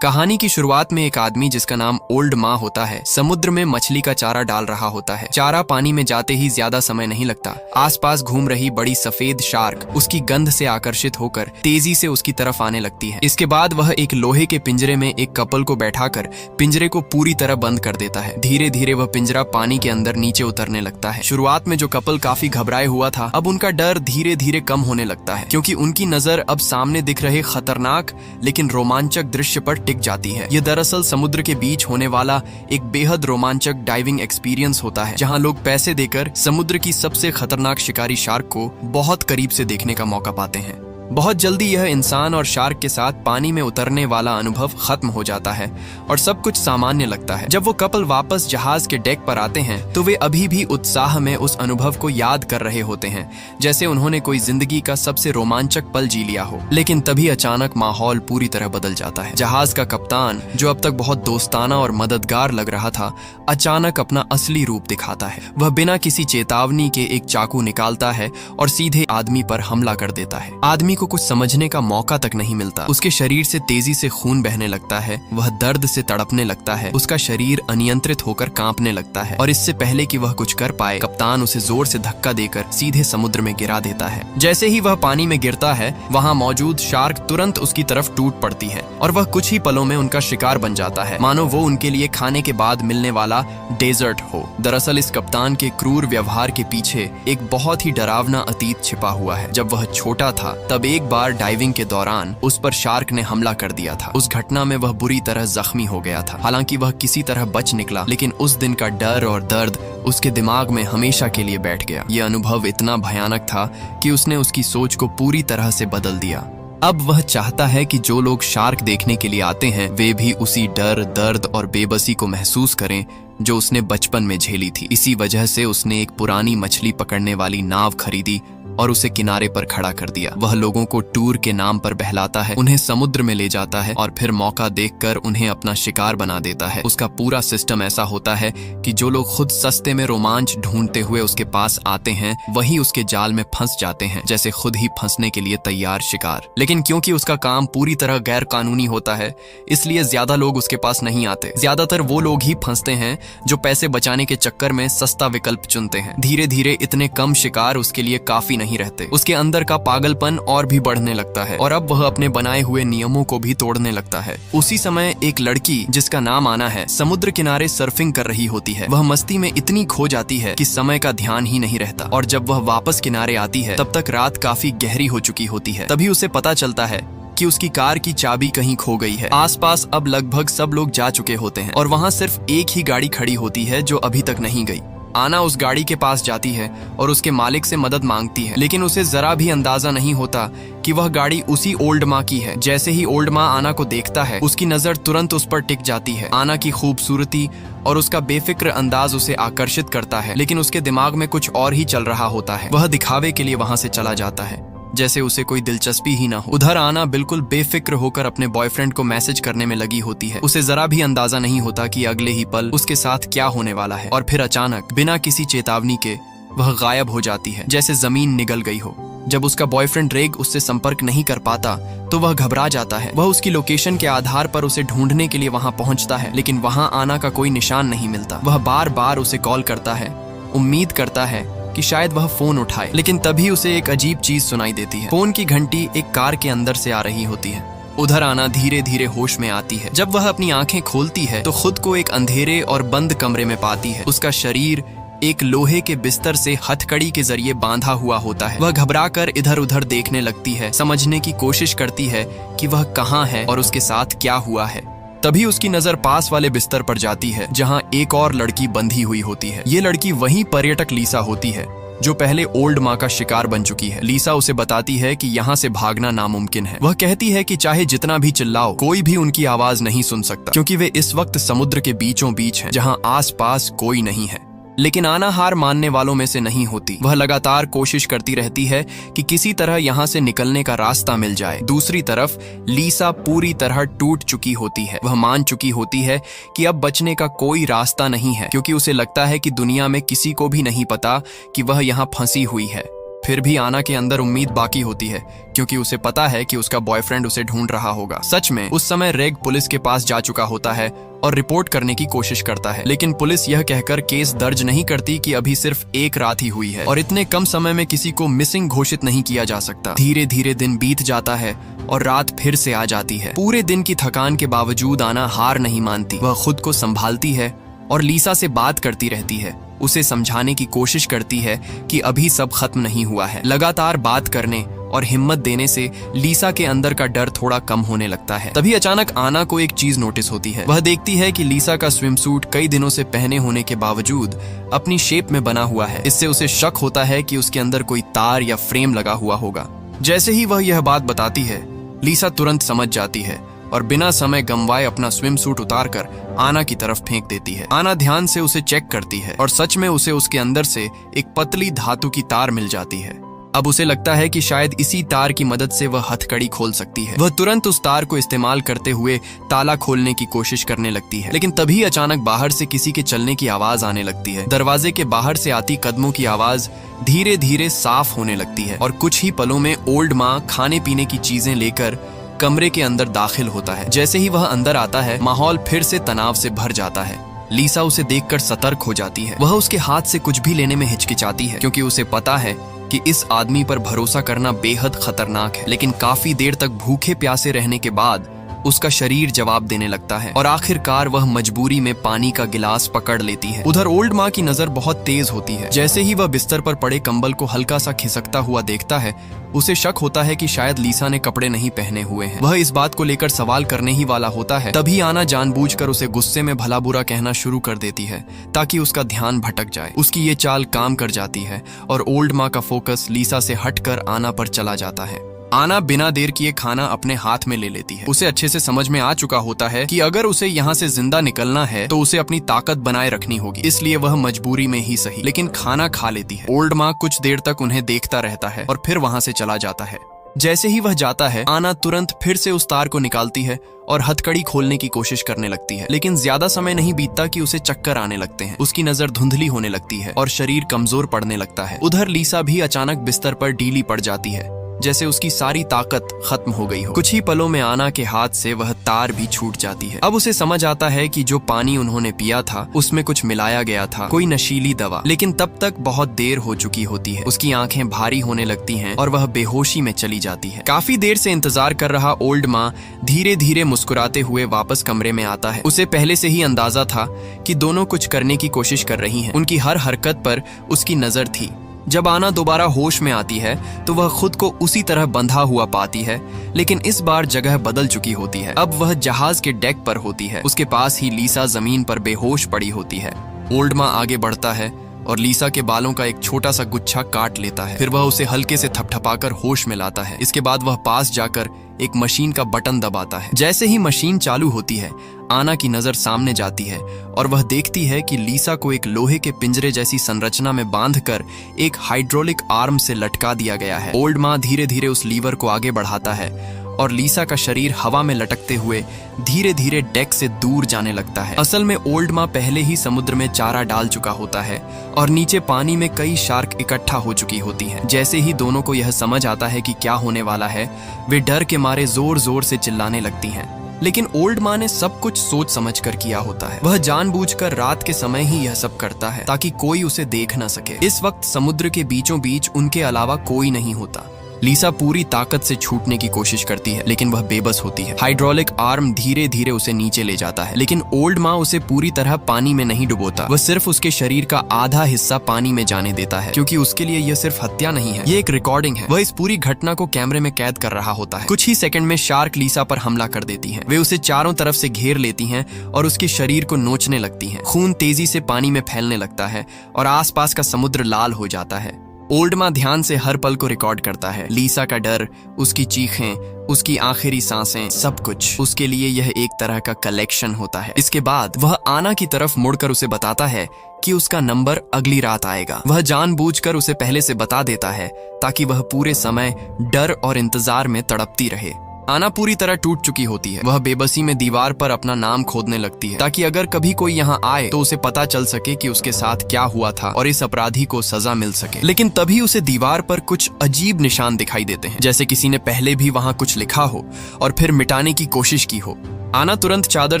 कहानी की शुरुआत में एक आदमी जिसका नाम ओल्ड माँ होता है समुद्र में मछली का चारा डाल रहा होता है। चारा पानी में जाते ही ज्यादा समय नहीं लगता। आसपास घूम रही बड़ी सफेद शार्क उसकी गंध से आकर्षित होकर तेजी से उसकी तरफ आने लगती है। इसके बाद वह एक लोहे के पिंजरे में एक कपल को बैठाकर पिंजरे को पूरी तरह बंद कर देता है। धीरे धीरे वह पिंजरा पानी के अंदर नीचे उतरने लगता है। शुरुआत में जो कपल काफी घबराए हुआ था, अब उनका डर धीरे धीरे कम होने लगता है, क्योंकि उनकी नजर अब सामने दिख रहे खतरनाक लेकिन रोमांचक दृश्य पर टिक जाती है। ये दरअसल समुद्र के बीच होने वाला एक बेहद रोमांचक डाइविंग एक्सपीरियंस होता है, जहां लोग पैसे देकर समुद्र की सबसे खतरनाक शिकारी शार्क को बहुत करीब से देखने का मौका पाते हैं। बहुत जल्दी यह इंसान और शार्क के साथ पानी में उतरने वाला अनुभव खत्म हो जाता है और सब कुछ सामान्य लगता है। जब वो कपल वापस जहाज के डेक पर आते हैं तो वे अभी भी उत्साह में उस अनुभव को याद कर रहे होते हैं, जैसे उन्होंने कोई जिंदगी का सबसे रोमांचक पल जी लिया हो। लेकिन तभी अचानक माहौल पूरी तरह बदल जाता है। जहाज का कप्तान, जो अब तक बहुत दोस्ताना और मददगार लग रहा था, अचानक अपना असली रूप दिखाता है। वह बिना किसी चेतावनी के एक चाकू निकालता है और सीधे आदमी पर हमला कर देता है। आदमी को कुछ समझने का मौका तक नहीं मिलता। उसके शरीर से तेजी से खून बहने लगता है। वह दर्द से तड़पने लगता है। उसका शरीर अनियंत्रित होकर कांपने लगता है और इससे पहले कि वह कुछ कर पाए, कप्तान उसे जोर से धक्का देकर सीधे समुद्र में गिरा देता है। जैसे ही वह पानी में गिरता है, वहां मौजूद शार्क तुरंत उसकी तरफ टूट पड़ती है और वह कुछ ही पलों में उनका शिकार बन जाता है, मानो वो उनके लिए खाने के बाद मिलने वाला डेजर्ट हो। दरअसल इस कप्तान के क्रूर व्यवहार के पीछे एक बहुत ही डरावना अतीत छिपा हुआ है। जब वह छोटा था तब एक बार डाइविंग के दौरान उस पर शार्क ने हमला कर दिया था। उस घटना में वह बुरी तरह जख्मी हो गया था। हालांकि वह किसी तरह बच निकला, लेकिन उस दिन का डर और दर्द उसके दिमाग में हमेशा के लिए बैठ गया। यह अनुभव इतना भयानक था कि उसने उसकी सोच को पूरी तरह से बदल दिया। अब वह चाहता है कि जो लोग शार्क देखने के लिए आते हैं वे भी उसी डर, दर्द और बेबसी को महसूस करें जो उसने बचपन में झेली थी। इसी वजह से उसने एक पुरानी मछली पकड़ने वाली नाव खरीदी और उसे किनारे पर खड़ा कर दिया। वह लोगों को टूर के नाम पर बहलाता है, उन्हें समुद्र में ले जाता है और फिर मौका देखकर उन्हें अपना शिकार बना देता है। उसका पूरा सिस्टम ऐसा होता है कि जो लोग खुद सस्ते में रोमांच ढूंढते हुए उसके पास आते हैं, वही उसके जाल में फंस जाते हैं, जैसे खुद ही फंसने के लिए तैयार शिकार। लेकिन क्योंकि उसका काम पूरी तरह गैर कानूनी होता है, इसलिए ज्यादा लोग उसके पास नहीं आते। ज्यादातर वो लोग ही फंसते हैं जो पैसे बचाने के चक्कर में सस्ता विकल्प चुनते हैं। धीरे धीरे इतने कम शिकार उसके लिए काफी नहीं रहते। उसके अंदर का पागलपन और भी बढ़ने लगता है और अब वह अपने बनाए हुए नियमों को भी तोड़ने लगता है। उसी समय एक लड़की जिसका नाम आना है समुद्र किनारे सर्फिंग कर रही होती है। वह मस्ती में इतनी खो जाती है कि समय का ध्यान ही नहीं रहता और जब वह वापस किनारे आती है तब तक रात काफी गहरी हो चुकी होती है। तभी उसे पता चलता है कि उसकी कार की चाबी कहीं खो गई है। आसपास अब लगभग सब लोग जा चुके होते हैं और वहाँ सिर्फ एक ही गाड़ी खड़ी होती है जो अभी तक नहीं गई। आना उस गाड़ी के पास जाती है और उसके मालिक से मदद मांगती है, लेकिन उसे जरा भी अंदाजा नहीं होता कि वह गाड़ी उसी ओल्ड माँ की है। जैसे ही ओल्ड माँ आना को देखता है, उसकी नजर तुरंत उस पर टिक जाती है। आना की खूबसूरती और उसका बेफिक्र अंदाज उसे आकर्षित करता है, लेकिन उसके दिमाग में कुछ और ही चल रहा होता है। वह दिखावे के लिए वहां से चला जाता है, जैसे उसे कोई दिलचस्पी ही ना हो। उधर आना बिल्कुल बेफिक्र होकर अपने बॉयफ्रेंड को मैसेज करने में लगी होती है। उसे जरा भी अंदाजा नहीं होता कि अगले ही पल उसके साथ क्या होने वाला है और फिर अचानक बिना किसी चेतावनी के वह गायब हो जाती है, जैसे जमीन निगल गई हो। जब उसका बॉयफ्रेंड रेग उससे संपर्क नहीं कर पाता तो वह घबरा जाता है। वह उसकी लोकेशन के आधार पर उसे ढूंढने के लिए वहां पहुंचता है, लेकिन वहां आना का कोई निशान नहीं मिलता। वह बार बार उसे कॉल करता है, उम्मीद करता है कि शायद वह फोन उठाए, लेकिन तभी उसे एक अजीब चीज सुनाई देती है। फोन की घंटी एक कार के अंदर से आ रही होती है। उधर आना धीरे धीरे होश में आती है। जब वह अपनी आंखें खोलती है तो खुद को एक अंधेरे और बंद कमरे में पाती है। उसका शरीर एक लोहे के बिस्तर से हथकड़ी के जरिए बांधा हुआ होता है। वह घबराकर इधर उधर देखने लगती है, समझने की कोशिश करती है कि वह कहाँ है और उसके साथ क्या हुआ है। तभी उसकी नजर पास वाले बिस्तर पर जाती है, जहां एक और लड़की बंधी हुई होती है। ये लड़की वही पर्यटक लीसा होती है जो पहले ओल्ड माँ का शिकार बन चुकी है। लीसा उसे बताती है कि यहाँ से भागना नामुमकिन है। वह कहती है कि चाहे जितना भी चिल्लाओ, कोई भी उनकी आवाज नहीं सुन सकता, क्योंकि वे इस वक्त समुद्र के बीचों बीच हैं, जहाँ आसपास कोई नहीं है। लेकिन आना हार मानने वालों में से नहीं होती। वह लगातार कोशिश करती रहती है कि किसी तरह यहाँ से निकलने का रास्ता मिल जाए। दूसरी तरफ लीसा पूरी तरह टूट चुकी होती है। वह मान चुकी होती है कि अब बचने का कोई रास्ता नहीं है, क्योंकि उसे लगता है कि दुनिया में किसी को भी नहीं पता कि वह यहाँ फंसी हुई है। फिर भी आना के अंदर उम्मीद बाकी होती है, क्योंकि उसे पता है कि उसका बॉयफ्रेंड उसे ढूंढ रहा होगा। सच में उस समय रेग पुलिस के पास जा चुका होता है और रिपोर्ट करने की कोशिश करता है, लेकिन पुलिस यह कहकर केस दर्ज नहीं करती कि अभी सिर्फ एक रात ही हुई है और इतने कम समय में किसी को मिसिंग घोषित नहीं किया जा सकता। धीरे धीरे दिन बीत जाता है और रात फिर से आ जाती है। पूरे दिन की थकान के बावजूद आना हार नहीं मानती। वह खुद को संभालती है और लीसा से बात करती रहती है, उसे समझाने की कोशिश करती है कि अभी सब खत्म नहीं हुआ है। लगातार बात करने और हिम्मत देने से लीसा के अंदर का डर थोड़ा कम होने लगता है। तभी अचानक आना को एक चीज नोटिस होती है। वह देखती है कि लीसा का स्विम सूट कई दिनों से पहने होने के बावजूद अपनी शेप में बना हुआ है। इससे उसे शक होता है कि उसके अंदर कोई तार या फ्रेम लगा हुआ होगा। जैसे ही वह यह बात बताती है, लीसा तुरंत समझ जाती है और बिना समय गंवाए अपना स्विम सूट उतारकर आना की तरफ फेंक देती है। आना ध्यान से उसे चेक करती है और सच में उसे उसके अंदर से एक पतली धातु की तार मिल जाती है। अब उसे लगता है कि शायद इसी तार की मदद से वह हथकड़ी खोल सकती है। वह तुरंत उस तार को इस्तेमाल करते हुए ताला खोलने की कोशिश करने लगती है, लेकिन तभी अचानक बाहर से किसी के चलने की आवाज आने लगती है। दरवाजे के बाहर से आती कदमों की आवाज धीरे धीरे साफ होने लगती है और कुछ ही पलों में ओल्ड माँ खाने पीने की चीजें लेकर कमरे के अंदर दाखिल होता है। जैसे ही वह अंदर आता है, माहौल फिर से तनाव से भर जाता है। लीसा उसे देखकर सतर्क हो जाती है। वह उसके हाथ से कुछ भी लेने में हिचकिचाती है, क्योंकि उसे पता है कि इस आदमी पर भरोसा करना बेहद खतरनाक है। लेकिन काफी देर तक भूखे प्यासे रहने के बाद उसका शरीर जवाब देने लगता है और आखिरकार वह मजबूरी में पानी का गिलास पकड़ लेती है। उधर ओल्ड माँ की नजर बहुत तेज होती है। जैसे ही वह बिस्तर पर पड़े कंबल को हल्का सा खिसकता हुआ देखता है, उसे शक होता है कि शायद लीसा ने कपड़े नहीं पहने हुए हैं। वह इस बात को लेकर सवाल करने ही वाला होता है, तभी आना जानबूझकर उसे गुस्से में भला बुरा कहना शुरू कर देती है ताकि उसका ध्यान भटक जाए। उसकी ये चाल काम कर जाती है और ओल्ड माँ का फोकस लीसा से हटकर आना पर चला जाता है। आना बिना देर किए खाना अपने हाथ में ले लेती है। उसे अच्छे से समझ में आ चुका होता है कि अगर उसे यहाँ से जिंदा निकलना है तो उसे अपनी ताकत बनाए रखनी होगी, इसलिए वह मजबूरी में ही सही लेकिन खाना खा लेती है। ओल्ड माँ कुछ देर तक उन्हें देखता रहता है और फिर वहाँ से चला जाता है। जैसे ही वह जाता है, आना तुरंत फिर से उस तार को निकालती है और हथकड़ी खोलने की कोशिश करने लगती है, लेकिन ज्यादा समय नहीं बीतता कि उसे चक्कर आने लगते हैं। उसकी नजर धुंधली होने लगती है और शरीर कमजोर पड़ने लगता है। उधर लीसा भी अचानक बिस्तर पर ढीली पड़ जाती है, जैसे उसकी सारी ताकत खत्म हो गई हो। कुछ ही पलों में आना के हाथ से वह तार भी छूट जाती है। अब उसे समझ आता है कि जो पानी उन्होंने पिया था उसमें कुछ मिलाया गया था, कोई नशीली दवा। लेकिन तब तक बहुत देर हो चुकी होती है। उसकी आंखें भारी होने लगती हैं और वह बेहोशी में चली जाती है। काफी देर से इंतजार कर रहा ओल्ड माँ धीरे धीरे मुस्कुराते हुए वापस कमरे में आता है। उसे पहले से ही अंदाजा था कि दोनों कुछ करने की कोशिश कर रही हैं। उनकी हर हरकत पर उसकी नजर थी। जब आना दोबारा होश में आती है तो वह खुद को उसी तरह बंधा हुआ पाती है, लेकिन इस बार जगह बदल चुकी होती है। अब वह जहाज के डेक पर होती है। उसके पास ही लीसा जमीन पर बेहोश पड़ी होती है। ओल्ड माँ आगे बढ़ता है और लीसा के बालों का एक छोटा सा गुच्छा काट लेता है। फिर वह उसे हल्के से थपथपाकर होश में लाता है। इसके बाद वह पास जाकर एक मशीन का बटन दबाता है। जैसे ही मशीन चालू होती है, आना की नजर सामने जाती है और वह देखती है कि लीसा को एक लोहे के पिंजरे जैसी संरचना में बांधकर एक हाइड्रोलिक आर्म से लटका दिया गया है। ओल्ड माँ धीरे धीरे उस लीवर को आगे बढ़ाता है और लीसा का शरीर हवा में लटकते हुए धीरे धीरे डेक से दूर जाने लगता है। असल में ओल्ड माँ पहले ही समुद्र में चारा डाल चुका होता है और नीचे पानी में कई शार्क इकट्ठा हो चुकी होती हैं। जैसे ही दोनों को यह समझ आता है कि क्या होने वाला है, वे डर के मारे जोर जोर से चिल्लाने लगती हैं। लेकिन ओल्ड माँ ने सब कुछ सोच समझ कर किया होता है। वह जानबूझकर रात के समय ही यह सब करता है ताकि कोई उसे देख न सके। इस वक्त समुद्र के बीचों बीच उनके अलावा कोई नहीं होता। लीसा पूरी ताकत से छूटने की कोशिश करती है, लेकिन वह बेबस होती है। हाइड्रोलिक आर्म धीरे धीरे उसे नीचे ले जाता है, लेकिन ओल्ड माँ उसे पूरी तरह पानी में नहीं डुबोता। वह सिर्फ उसके शरीर का आधा हिस्सा पानी में जाने देता है, क्योंकि उसके लिए यह सिर्फ हत्या नहीं है, ये एक रिकॉर्डिंग है। वह इस पूरी घटना को कैमरे में कैद कर रहा होता है। कुछ ही सेकंड में शार्क लीसा पर हमला कर देती हैं। वे उसे चारों तरफ से घेर लेती हैं और उसके शरीर को नोचने लगती हैं। खून तेजी से पानी में फैलने लगता है और आसपास का समुद्र लाल हो जाता है। ओल्ड माँ ध्यान से हर पल को रिकॉर्ड करता है। लीसा का डर, उसकी चीखें, उसकी आखिरी सांसें, सब कुछ उसके लिए यह एक तरह का कलेक्शन होता है। इसके बाद वह आना की तरफ मुड़कर उसे बताता है कि उसका नंबर अगली रात आएगा। वह जानबूझकर उसे पहले से बता देता है ताकि वह पूरे समय डर और इंतजार में तड़पती रहे। आना पूरी तरह टूट चुकी होती है। वह बेबसी में दीवार पर अपना नाम खोदने लगती है ताकि अगर कभी कोई यहाँ आए तो उसे पता चल सके कि उसके साथ क्या हुआ था और इस अपराधी को सजा मिल सके। लेकिन तभी उसे दीवार पर कुछ अजीब निशान दिखाई देते हैं, जैसे किसी ने पहले भी वहां कुछ लिखा हो और फिर मिटाने की कोशिश की हो। आना तुरंत चादर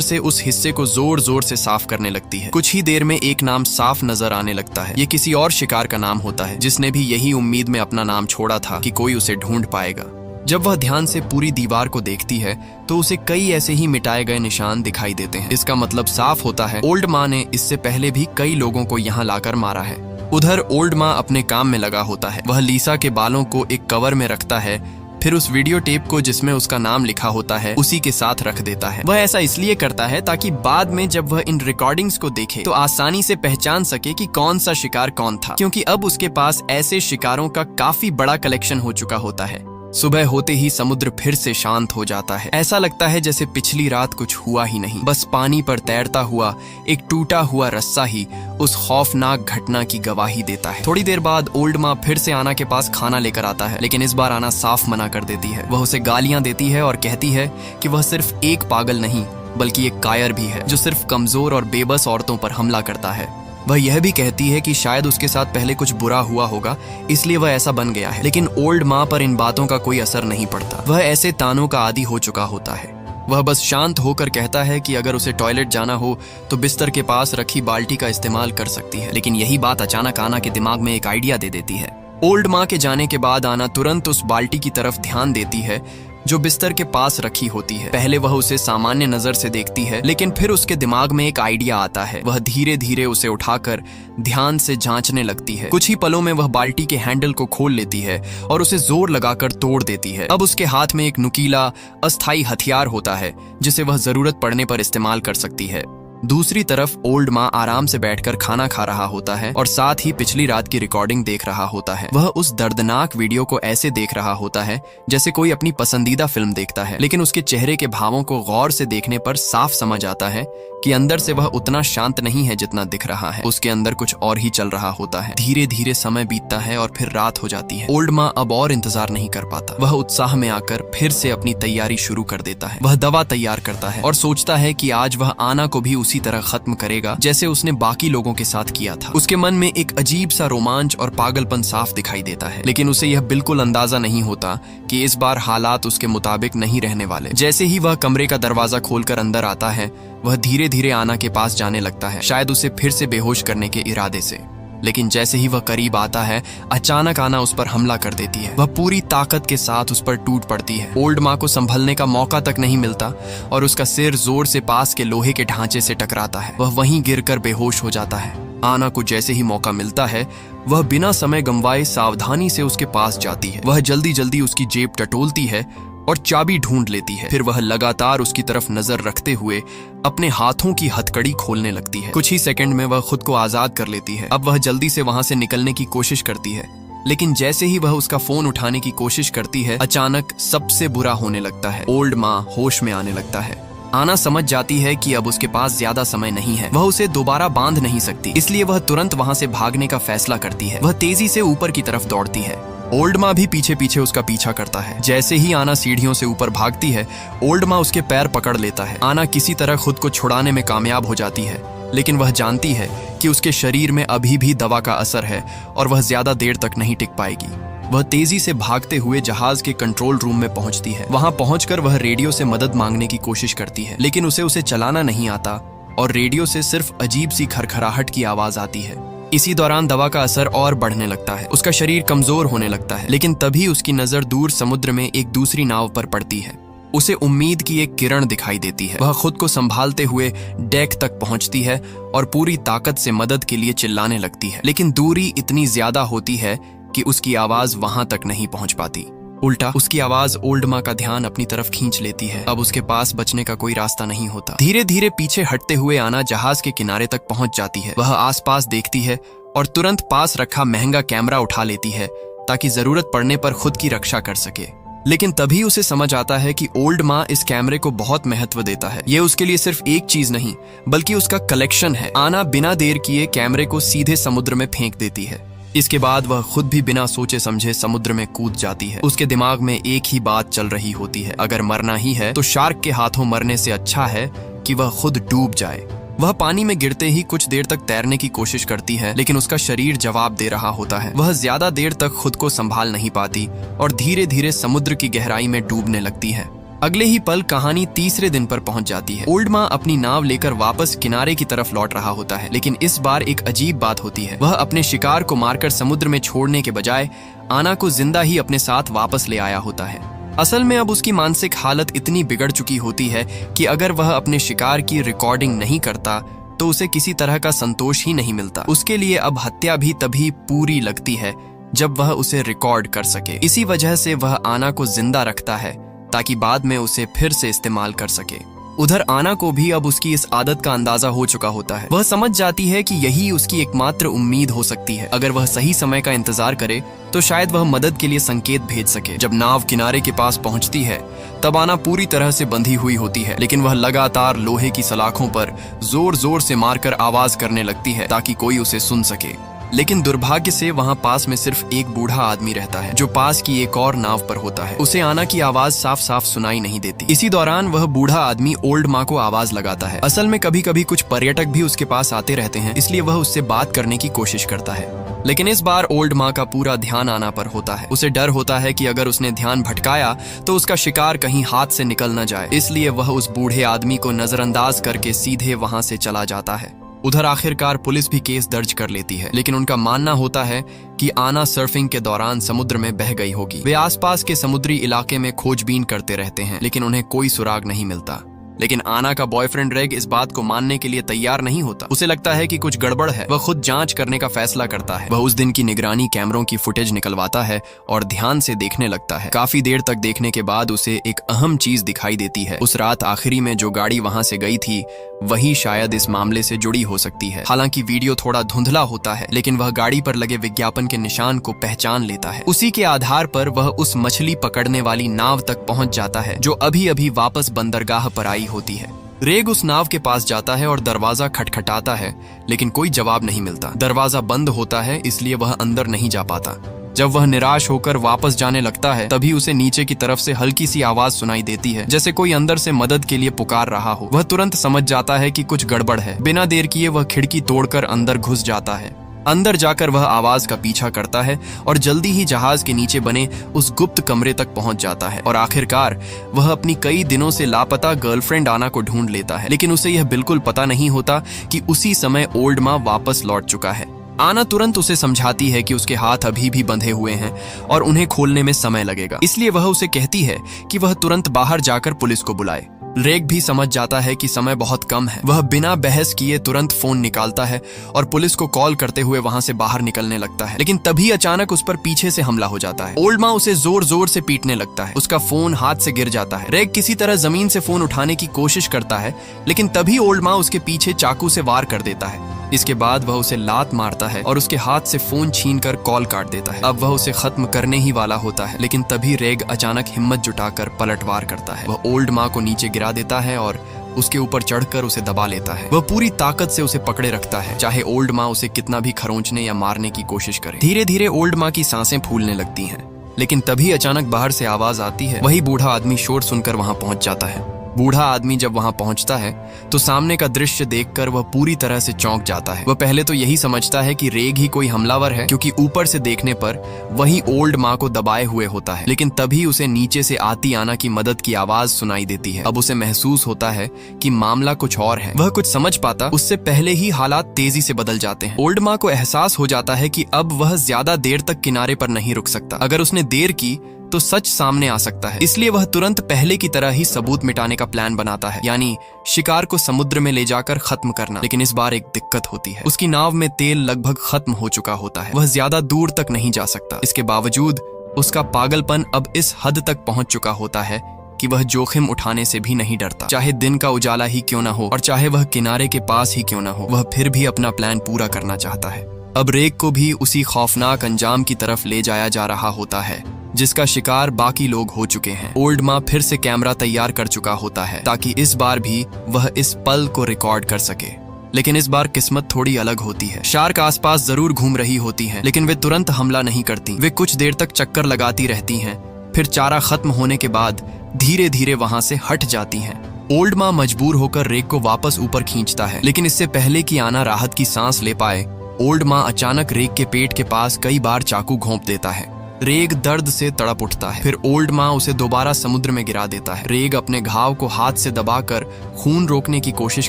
से उस हिस्से को जोर जोर से साफ करने लगती है। कुछ ही देर में एक नाम साफ नजर आने लगता है। ये किसी और शिकार का नाम होता है जिसने भी यही उम्मीद में अपना नाम छोड़ा था कि कोई उसे ढूंढ पाएगा। जब वह ध्यान से पूरी दीवार को देखती है तो उसे कई ऐसे ही मिटाए गए निशान दिखाई देते हैं। इसका मतलब साफ होता है ओल्ड माँ ने इससे पहले भी कई लोगों को यहाँ लाकर मारा है। उधर ओल्ड माँ अपने काम में लगा होता है। वह लीसा के बालों को एक कवर में रखता है, फिर उस वीडियो टेप को जिसमें उसका नाम लिखा होता है उसी के साथ रख देता है। वह ऐसा इसलिए करता है ताकि बाद में जब वह इन रिकॉर्डिंग्स को देखे तो आसानी से पहचान सके कि कौन सा शिकार कौन था, क्योंकि अब उसके पास ऐसे शिकारों का काफी बड़ा कलेक्शन हो चुका होता है। सुबह होते ही समुद्र फिर से शांत हो जाता है। ऐसा लगता है जैसे पिछली रात कुछ हुआ ही नहीं, बस पानी पर तैरता हुआ एक टूटा हुआ रस्सा ही उस खौफनाक घटना की गवाही देता है। थोड़ी देर बाद ओल्ड माँ फिर से आना के पास खाना लेकर आता है, लेकिन इस बार आना साफ मना कर देती है। वह उसे गालियां देती है और कहती है कि वह सिर्फ एक पागल नहीं बल्कि एक कायर भी है जो सिर्फ कमजोर और बेबस औरतों पर हमला करता है। वह यह भी कहती है कि शायद उसके साथ पहले कुछ बुरा हुआ होगा इसलिए वह ऐसा बन गया है, लेकिन ओल्ड माँ पर इन बातों का कोई असर नहीं पड़ता। वह ऐसे तानों का आदी हो चुका होता है। वह बस शांत होकर कहता है कि अगर उसे टॉयलेट जाना हो तो बिस्तर के पास रखी बाल्टी का इस्तेमाल कर सकती है। लेकिन यही बात अचानक आना के दिमाग में एक आइडिया दे देती है। ओल्ड माँ के जाने के बाद आना तुरंत उस बाल्टी की तरफ ध्यान देती है जो बिस्तर के पास रखी होती है। पहले वह उसे सामान्य नजर से देखती है, लेकिन फिर उसके दिमाग में एक आइडिया आता है। वह धीरे धीरे उसे उठाकर ध्यान से जांचने लगती है। कुछ ही पलों में वह बाल्टी के हैंडल को खोल लेती है और उसे जोर लगाकर तोड़ देती है। अब उसके हाथ में एक नुकीला अस्थायी हथियार होता है जिसे वह जरूरत पड़ने पर इस्तेमाल कर सकती है। दूसरी तरफ ओल्ड माँ आराम से बैठकर खाना खा रहा होता है और साथ ही पिछली रात की रिकॉर्डिंग देख रहा होता है। वह उस दर्दनाक वीडियो को ऐसे देख रहा होता है जैसे कोई अपनी पसंदीदा फिल्म देखता है, लेकिन उसके चेहरे के भावों को गौर से देखने पर साफ समझ आता है कि अंदर से वह उतना शांत नहीं है जितना दिख रहा है। उसके अंदर कुछ और ही चल रहा होता है। धीरे धीरे समय बीतता है और फिर रात हो जाती है। ओल्ड माँ अब और इंतजार नहीं कर पाता। वह उत्साह में आकर फिर से अपनी तैयारी शुरू कर देता है। वह दवा तैयार करता है और सोचता है कि आज वह आना को भी उसी तरह खत्म करेगा जैसे उसने बाकी लोगों के साथ किया था। उसके मन में एक अजीब सा रोमांच और पागलपन साफ दिखाई देता है, लेकिन उसे यह बिल्कुल अंदाजा नहीं होता कि इस बार हालात उसके मुताबिक नहीं रहने वाले। जैसे ही वह कमरे का दरवाजा खोलकर अंदर आता है वह धीरे धीरे आना के पास जाने लगता है, शायद उसे फिर से बेहोश करने के इरादे से। लेकिन जैसे ही वह करीब आता है अचानक आना उस पर हमला कर देती है। वह पूरी ताकत के साथ उस पर टूट पड़ती है। ओल्ड माँ को संभलने का मौका तक नहीं मिलता और उसका सिर जोर से पास के लोहे के ढांचे से टकराता है। वह वहीं गिरकर बेहोश हो जाता है। आना को जैसे ही मौका मिलता है वह बिना समय गंवाए सावधानी से उसके पास जाती है। वह जल्दी जल्दी उसकी जेब टटोलती है और चाबी ढूंढ लेती है। फिर वह लगातार उसकी तरफ नजर रखते हुए अपने हाथों की हथकड़ी खोलने लगती है। कुछ ही सेकंड में वह खुद को आजाद कर लेती है। अब वह जल्दी से वहां से निकलने की कोशिश करती है, लेकिन जैसे ही वह उसका फोन उठाने की कोशिश करती है अचानक सबसे बुरा होने लगता है। ओल्ड माँ होश में आने लगता है। आना समझ जाती है कि अब उसके पास ज्यादा समय नहीं है। वह उसे दोबारा बांध नहीं सकती, इसलिए वह तुरंत वहां से भागने का फैसला करती है। वह तेजी से ऊपर की तरफ दौड़ती है। ओल्ड माँ भी पीछे पीछे उसका पीछा करता है। जैसे ही आना सीढ़ियों से ऊपर भागती है ओल्ड माँ उसके पैर पकड़ लेता है। आना किसी तरह खुद को छुड़ाने में कामयाब हो जाती है, लेकिन वह जानती है कि उसके शरीर में अभी भी दवा का असर है और वह ज्यादा देर तक नहीं टिक पाएगी। वह तेजी से भागते हुए जहाज के कंट्रोल रूम में पहुंचती है। वहां पहुंचकर वह रेडियो से मदद मांगने की कोशिश करती है, लेकिन उसे चलाना नहीं आता और रेडियो से सिर्फ अजीब सी खरखराहट की आवाज आती है। इसी दौरान दवा का असर और बढ़ने लगता है। उसका शरीर कमजोर होने लगता है, लेकिन तभी उसकी नजर दूर समुद्र में एक दूसरी नाव पर पड़ती है। उसे उम्मीद की एक किरण दिखाई देती है। वह खुद को संभालते हुए डेक तक पहुंचती है और पूरी ताकत से मदद के लिए चिल्लाने लगती है, लेकिन दूरी इतनी ज्यादा होती है कि उसकी आवाज वहां तक नहीं पहुंच पाती। उल्टा उसकी आवाज ओल्ड माँ का ध्यान अपनी तरफ खींच लेती है। अब उसके पास बचने का कोई रास्ता नहीं होता। धीरे धीरे पीछे हटते हुए आना जहाज के किनारे तक पहुंच जाती है। वह आसपास देखती है और तुरंत पास रखा महंगा कैमरा उठा लेती है ताकि जरूरत पड़ने पर खुद की रक्षा कर सके। लेकिन तभी उसे समझ आता है कि ओल्ड माँ इस कैमरे को बहुत महत्व देता है। ये उसके लिए सिर्फ एक चीज नहीं बल्कि उसका कलेक्शन है। आना बिना देर किए कैमरे को सीधे समुद्र में फेंक देती है। इसके बाद वह खुद भी बिना सोचे समझे समुद्र में कूद जाती है। उसके दिमाग में एक ही बात चल रही होती है, अगर मरना ही है तो शार्क के हाथों मरने से अच्छा है कि वह खुद डूब जाए। वह पानी में गिरते ही कुछ देर तक तैरने की कोशिश करती है, लेकिन उसका शरीर जवाब दे रहा होता है। वह ज्यादा देर तक खुद को संभाल नहीं पाती और धीरे धीरे समुद्र की गहराई में डूबने लगती है। अगले ही पल कहानी तीसरे दिन पर पहुंच जाती है। ओल्ड माँ अपनी नाव लेकर वापस किनारे की तरफ लौट रहा होता है, लेकिन इस बार एक अजीब बात होती है। वह अपने शिकार को मारकर समुद्र में छोड़ने के बजाय आना को जिंदा ही अपने साथ वापस ले आया होता है। असल में अब उसकी मानसिक हालत इतनी बिगड़ चुकी होती है कि अगर वह अपने शिकार की रिकॉर्डिंग नहीं करता तो उसे किसी तरह का संतोष ही नहीं मिलता। उसके लिए अब हत्या भी तभी पूरी लगती है जब वह उसे रिकॉर्ड कर सके। इसी वजह से वह आना को जिंदा रखता है ताकि बाद में उसे फिर से इस्तेमाल कर सके। उधर आना को भी अब उसकी इस आदत का अंदाजा हो चुका होता है। वह समझ जाती है कि यही उसकी एकमात्र उम्मीद हो सकती है। अगर वह सही समय का इंतजार करे तो शायद वह मदद के लिए संकेत भेज सके। जब नाव किनारे के पास पहुंचती है तब आना पूरी तरह से बंधी हुई होती है, लेकिन वह लगातार लोहे की सलाखों पर जोर जोर से मारकर आवाज करने लगती है ताकि कोई उसे सुन सके। लेकिन दुर्भाग्य से वहां पास में सिर्फ एक बूढ़ा आदमी रहता है जो पास की एक और नाव पर होता है। उसे आना की आवाज साफ साफ सुनाई नहीं देती। इसी दौरान वह बूढ़ा आदमी ओल्ड माँ को आवाज लगाता है। असल में कभी कभी कुछ पर्यटक भी उसके पास आते रहते हैं, इसलिए वह उससे बात करने की कोशिश करता है। लेकिन इस बार ओल्ड माँ का पूरा ध्यान आना पर होता है। उसे डर होता है कि अगर उसने ध्यान भटकाया तो उसका शिकार कहीं हाथ से निकल न जाए, इसलिए वह उस बूढ़े आदमी को नजरअंदाज करके सीधे वहां से चला जाता है। उधर आखिरकार पुलिस भी केस दर्ज कर लेती है, लेकिन उनका मानना होता है कि आना सर्फिंग के दौरान समुद्र में बह गई होगी। वे आसपास के समुद्री इलाके में खोजबीन करते रहते हैं, लेकिन उन्हें कोई सुराग नहीं मिलता। लेकिन आना का बॉयफ्रेंड रेग इस बात को मानने के लिए तैयार नहीं होता। उसे लगता है कि कुछ गड़बड़ है। वह खुद जांच करने का फैसला करता है। वह उस दिन की निगरानी कैमरों की फुटेज निकलवाता है और ध्यान से देखने लगता है। काफी देर तक देखने के बाद उसे एक अहम चीज दिखाई देती है। उस रात आखिरी में जो गाड़ी वहां से गई थी वही शायद इस मामले से जुड़ी हो सकती है। हालांकि वीडियो थोड़ा धुंधला होता है, लेकिन वह गाड़ी पर लगे विज्ञापन के निशान को पहचान लेता है। उसी के आधार पर वह उस मछली पकड़ने वाली नाव तक पहुंच जाता है जो अभी अभी वापस बंदरगाह पर आई होती है। रेग उस नाव के पास जाता है और दरवाजा खटखटाता है, लेकिन कोई जवाब नहीं मिलता। दरवाजा बंद होता है, इसलिए वह अंदर नहीं जा पाता। जब वह निराश होकर वापस जाने लगता है तभी उसे नीचे की तरफ से हल्की सी आवाज सुनाई देती है, जैसे कोई अंदर से मदद के लिए पुकार रहा हो। वह तुरंत समझ जाता है कि कुछ गड़बड़ है। बिना देर किए वह खिड़की तोड़कर अंदर घुस जाता है। अंदर जाकर वह आवाज का पीछा करता है और जल्दी ही जहाज के नीचे बने उस गुप्त कमरे तक पहुंच जाता है और आखिरकार वह अपनी कई दिनों से लापता गर्लफ्रेंड आना को ढूंढ लेता है। लेकिन उसे यह बिल्कुल पता नहीं होता कि उसी समय ओल्ड माँ वापस लौट चुका है। आना तुरंत उसे समझाती है कि उसके हाथ अभी भी बंधे हुए हैं और उन्हें खोलने में समय लगेगा, इसलिए वह उसे कहती है कि वह तुरंत बाहर जाकर पुलिस को बुलाए। रेग भी समझ जाता है कि समय बहुत कम है। वह बिना बहस किए तुरंत फोन निकालता है और पुलिस को कॉल करते हुए वहां से बाहर निकलने लगता है। लेकिन तभी अचानक उस पर पीछे से हमला हो जाता है। ओल्ड माँ उसे जोर जोर से पीटने लगता है। उसका फोन हाथ से गिर जाता है। रेग किसी तरह जमीन से फोन उठाने की कोशिश करता है, लेकिन तभी ओल्ड माँ उसके पीछे चाकू से वार कर देता है। इसके बाद वह उसे लात मारता है और उसके हाथ से फोन छीनकर कॉल काट देता है। अब वह उसे खत्म करने ही वाला होता है, लेकिन तभी रेग अचानक हिम्मत जुटाकर पलटवार करता है। वह ओल्ड माँ को नीचे गिरा देता है और उसके ऊपर चढ़कर उसे दबा लेता है। वह पूरी ताकत से उसे पकड़े रखता है, चाहे ओल्ड माँ उसे कितना भी खरोंचने या मारने की कोशिश करे। धीरे धीरे ओल्ड माँ की सांसें फूलने लगती हैं, लेकिन तभी अचानक बाहर से आवाज आती है। वही बूढ़ा आदमी शोर सुनकर वहां पहुंच जाता है। बूढ़ा आदमी जब वहां पहुंचता है तो सामने का दृश्य देखकर वह पूरी तरह से चौंक जाता है। वह पहले तो यही समझता है कि रेग ही कोई हमलावर है, क्योंकि ऊपर से देखने पर वही ओल्ड माँ को दबाए हुए होता है। लेकिन तभी उसे नीचे से आती आना की मदद की आवाज सुनाई देती है। अब उसे महसूस होता है कि मामला कुछ और है। वह कुछ समझ पाता उससे पहले ही हालात तेजी से बदल जाते हैं। ओल्ड माँ को एहसास हो जाता है कि अब वह ज्यादा देर तक किनारे पर नहीं रुक सकता। अगर उसने देर की तो सच सामने आ सकता है, इसलिए वह तुरंत पहले की तरह ही सबूत मिटाने का प्लान बनाता है, यानी शिकार को समुद्र में ले जाकर खत्म करना। लेकिन इस बार एक दिक्कत होती है। उसकी नाव में तेल लगभग खत्म हो चुका होता है। वह ज्यादा दूर तक नहीं जा सकता। इसके बावजूद उसका पागलपन अब इस हद तक पहुंच चुका होता है कि वह जोखिम उठाने से भी नहीं डरता। चाहे दिन का उजाला ही क्यों ना हो और चाहे वह किनारे के पास ही क्यों ना हो, वह फिर भी अपना प्लान पूरा करना चाहता है। अब रेग को भी उसी खौफनाक अंजाम की तरफ ले जाया जा रहा होता है जिसका शिकार बाकी लोग हो चुके हैं। ओल्ड माँ फिर से कैमरा तैयार कर चुका होता है ताकि इस बार भी वह इस पल को रिकॉर्ड कर सके। लेकिन इस बार किस्मत थोड़ी अलग होती है। शार्क आसपास जरूर घूम रही होती है, लेकिन वे तुरंत हमला नहीं करती। वे कुछ देर तक चक्कर लगाती रहती हैं, फिर चारा खत्म होने के बाद धीरे धीरे वहां से हट जाती हैं। ओल्ड माँ मजबूर होकर रेग को वापस ऊपर खींचता है, लेकिन इससे पहले कि आना राहत की सांस ले पाए, ओल्ड माँ अचानक रेग के पेट के पास कई बार चाकू घोंप देता है। रेग दर्द से तड़प उठता है। फिर ओल्ड माँ उसे दोबारा समुद्र में गिरा देता है। रेग अपने घाव को हाथ से दबाकर खून रोकने की कोशिश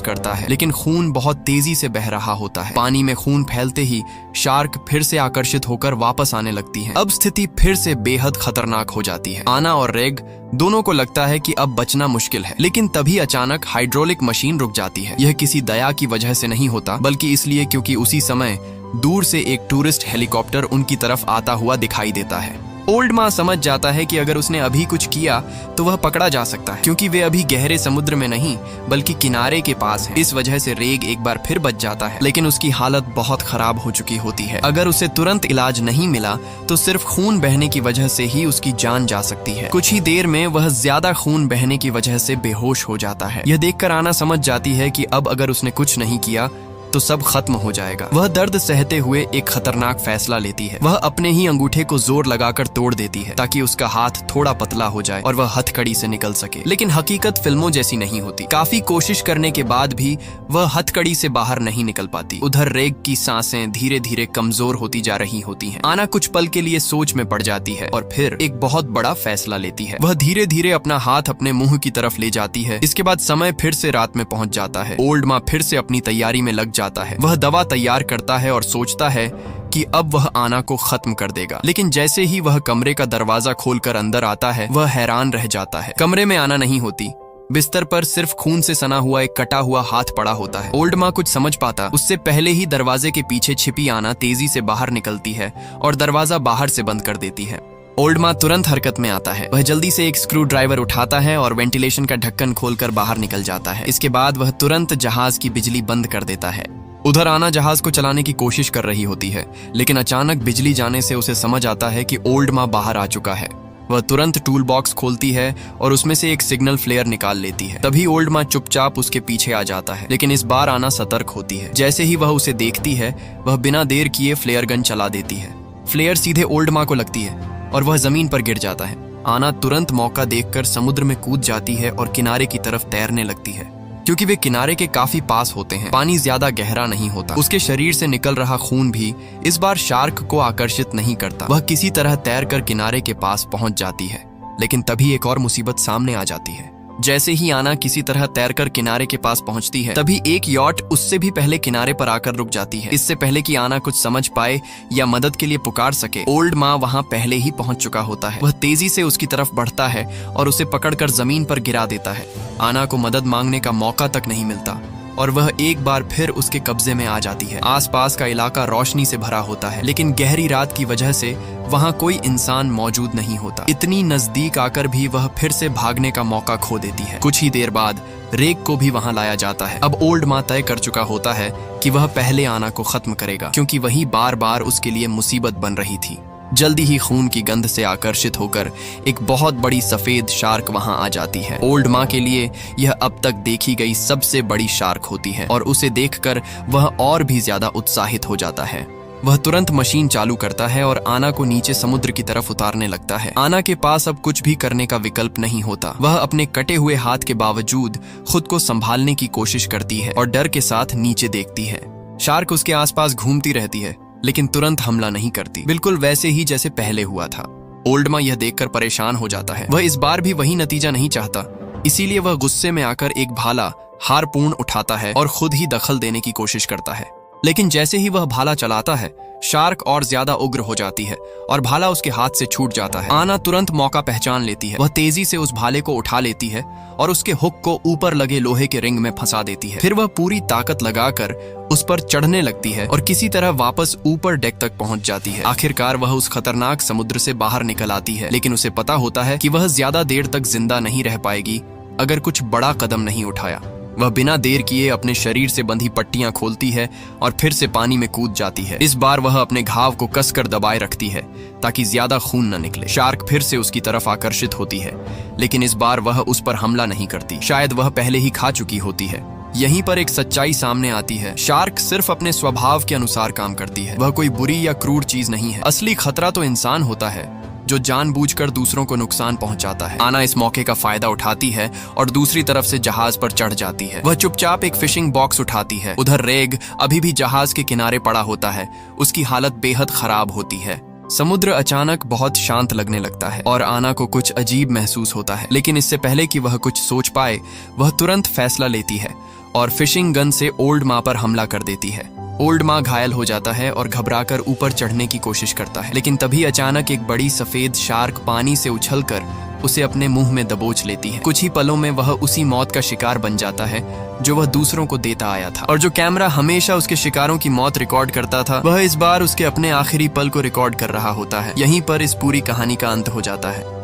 करता है, लेकिन खून बहुत तेजी से बह रहा होता है। पानी में खून फैलते ही शार्क फिर से आकर्षित होकर वापस आने लगती है। अब स्थिति फिर से बेहद खतरनाक हो जाती है। आना और रेग दोनों को लगता है कि अब बचना मुश्किल है, लेकिन तभी अचानक हाइड्रोलिक मशीन रुक जाती है। यह किसी दया की वजह से नहीं होता, बल्कि इसलिए क्योंकि उसी समय दूर से एक टूरिस्ट हेलीकॉप्टर उनकी तरफ आता हुआ दिखाई देता है। ओल्ड माँ समझ जाता है कि अगर उसने अभी कुछ किया तो वह पकड़ा जा सकता है, क्योंकि वे अभी गहरे समुद्र में नहीं बल्कि किनारे के पास हैं। इस वजह से रेग एक बार फिर बच जाता है, लेकिन उसकी हालत बहुत खराब हो चुकी होती है। अगर उसे तुरंत इलाज नहीं मिला तो सिर्फ खून बहने की वजह से ही उसकी जान जा सकती है। कुछ ही देर में वह ज्यादा खून बहने की वजह से बेहोश हो जाता है। यह देखकर आना समझ जाती है कि अब अगर उसने कुछ नहीं किया तो सब खत्म हो जाएगा। वह दर्द सहते हुए एक खतरनाक फैसला लेती है। वह अपने ही अंगूठे को जोर लगाकर तोड़ देती है ताकि उसका हाथ थोड़ा पतला हो जाए और वह हथकड़ी से निकल सके। लेकिन हकीकत फिल्मों जैसी नहीं होती। काफी कोशिश करने के बाद भी वह हथकड़ी से बाहर नहीं निकल पाती। उधर रेग की सांसें धीरे धीरे कमजोर होती जा रही होती हैं। आना कुछ पल के लिए सोच में पड़ जाती है और फिर एक बहुत बड़ा फैसला लेती है। वह धीरे धीरे अपना हाथ अपने मुंह की तरफ ले जाती है। इसके बाद समय फिर से रात में पहुंच जाता है। ओल्ड माँ फिर से अपनी तैयारी में लग जाता है। वह दवा तैयार करता है और सोचता है कि अब वह आना को खत्म कर देगा। लेकिन जैसे ही वह कमरे का दरवाजा खोलकर अंदर आता है, वह हैरान रह जाता है। कमरे में आना नहीं होती। बिस्तर पर सिर्फ खून से सना हुआ एक कटा हुआ हाथ पड़ा होता है। ओल्ड माँ कुछ समझ पाता उससे पहले ही दरवाजे के पीछे छिपी आना तेजी से बाहर निकलती है और दरवाजा बाहर से बंद कर देती है। ओल्ड माँ तुरंत हरकत में आता है। वह जल्दी से एक स्क्रू ड्राइवर उठाता है और वेंटिलेशन का ढक्कन खोलकर बाहर निकल जाता है। इसके बाद वह तुरंत जहाज की बिजली बंद कर देता है। उधर आना जहाज को चलाने की कोशिश कर रही होती है, लेकिन अचानक बिजली जाने से उसे समझ आता है कि ओल्ड माँ बाहर आ चुका है। वह तुरंत टूल बॉक्स खोलती है और उसमें से एक सिग्नल फ्लेयर निकाल लेती है। तभी ओल्ड माँ चुपचाप उसके पीछे आ जाता है, लेकिन इस बार आना सतर्क होती है। जैसे ही वह उसे देखती है, वह बिना देर किए फ्लेयर गन चला देती है। फ्लेयर सीधे ओल्ड माँ को लगती है और वह जमीन पर गिर जाता है। आना तुरंत मौका देखकर समुद्र में कूद जाती है और किनारे की तरफ तैरने लगती है। क्योंकि वे किनारे के काफी पास होते हैं, पानी ज्यादा गहरा नहीं होता। उसके शरीर से निकल रहा खून भी इस बार शार्क को आकर्षित नहीं करता। वह किसी तरह तैरकर किनारे के पास पहुंच जाती है, लेकिन तभी एक और मुसीबत सामने आ जाती है। जैसे ही आना किसी तरह तैरकर किनारे के पास पहुंचती है, तभी एक यॉट उससे भी पहले किनारे पर आकर रुक जाती है। इससे पहले कि आना कुछ समझ पाए या मदद के लिए पुकार सके, ओल्ड माँ वहां पहले ही पहुंच चुका होता है। वह तेजी से उसकी तरफ बढ़ता है और उसे पकड़कर जमीन पर गिरा देता है। आना को मदद मांगने का मौका तक नहीं मिलता और वह एक बार फिर उसके कब्जे में आ जाती है। आसपास का इलाका रोशनी से भरा होता है, लेकिन गहरी रात की वजह से वहां कोई इंसान मौजूद नहीं होता। इतनी नजदीक आकर भी वह फिर से भागने का मौका खो देती है। कुछ ही देर बाद रेग को भी वहां लाया जाता है। अब ओल्ड माँ तय कर चुका होता है कि वह पहले आना को खत्म करेगा, क्योंकि वही बार बार उसके लिए मुसीबत बन रही थी। जल्दी ही खून की गंध से आकर्षित होकर एक बहुत बड़ी सफेद शार्क वहां आ जाती है। ओल्ड माँ के लिए यह अब तक देखी गई सबसे बड़ी शार्क होती है और उसे देखकर वह और भी ज्यादा उत्साहित हो जाता है। वह तुरंत मशीन चालू करता है और आना को नीचे समुद्र की तरफ उतारने लगता है। आना के पास अब कुछ भी करने का विकल्प नहीं होता। वह अपने कटे हुए हाथ के बावजूद खुद को संभालने की कोशिश करती है और डर के साथ नीचे देखती है। शार्क उसके आसपास घूमती रहती है, लेकिन तुरंत हमला नहीं करती, बिल्कुल वैसे ही जैसे पहले हुआ था। ओल्ड माँ यह देखकर परेशान हो जाता है। वह इस बार भी वही नतीजा नहीं चाहता, इसीलिए वह गुस्से में आकर एक भाला हारपून उठाता है और खुद ही दखल देने की कोशिश करता है। लेकिन जैसे ही वह भाला चलाता है, शार्क और ज्यादा उग्र हो जाती है और भाला उसके हाथ से छूट जाता है। आना तुरंत मौका पहचान लेती है। वह तेजी से उस भाले को उठा लेती है और उसके हुक को ऊपर लगे लोहे के रिंग में फंसा देती है। फिर वह पूरी ताकत लगाकर उस पर चढ़ने लगती है और किसी तरह वापस ऊपर डेक तक पहुंच जाती है। आखिरकार वह उस खतरनाक समुद्र से बाहर निकल आती है, लेकिन उसे पता होता है कि वह ज्यादा देर तक जिंदा नहीं रह पाएगी अगर कुछ बड़ा कदम नहीं उठाया। वह बिना देर किए अपने शरीर से बंधी पट्टियां खोलती है और फिर से पानी में कूद जाती है। इस बार वह अपने घाव को कसकर दबाए रखती है ताकि ज्यादा खून न निकले। शार्क फिर से उसकी तरफ आकर्षित होती है, लेकिन इस बार वह उस पर हमला नहीं करती। शायद वह पहले ही खा चुकी होती है। यहीं पर एक सच्चाई सामने आती है। शार्क सिर्फ अपने स्वभाव के अनुसार काम करती है। वह कोई बुरी या क्रूर चीज नहीं है। असली खतरा तो इंसान होता है जो जानबूझकर दूसरों को नुकसान पहुंचाता है। आना इस मौके का फायदा उठाती है और दूसरी तरफ से जहाज पर चढ़ जाती है। वह चुपचाप एक फिशिंग बॉक्स उठाती है। उधर रेग अभी भी जहाज के किनारे पड़ा होता है। उसकी हालत बेहद खराब होती है। समुद्र अचानक बहुत शांत लगने लगता है और आना को कुछ अजीब महसूस होता है। लेकिन इससे पहले कि वह कुछ सोच पाए, वह तुरंत फैसला लेती है और फिशिंग गन से ओल्ड माँ पर हमला कर देती है। ओल्ड माँ घायल हो जाता है और घबराकर ऊपर चढ़ने की कोशिश करता है, लेकिन तभी अचानक एक बड़ी सफेद शार्क पानी से उछलकर उसे अपने मुंह में दबोच लेती है। कुछ ही पलों में वह उसी मौत का शिकार बन जाता है जो वह दूसरों को देता आया था। और जो कैमरा हमेशा उसके शिकारों की मौत रिकॉर्ड करता था, वह इस बार उसके अपने आखिरी पल को रिकॉर्ड कर रहा होता है। यहीं पर इस पूरी कहानी का अंत हो जाता है।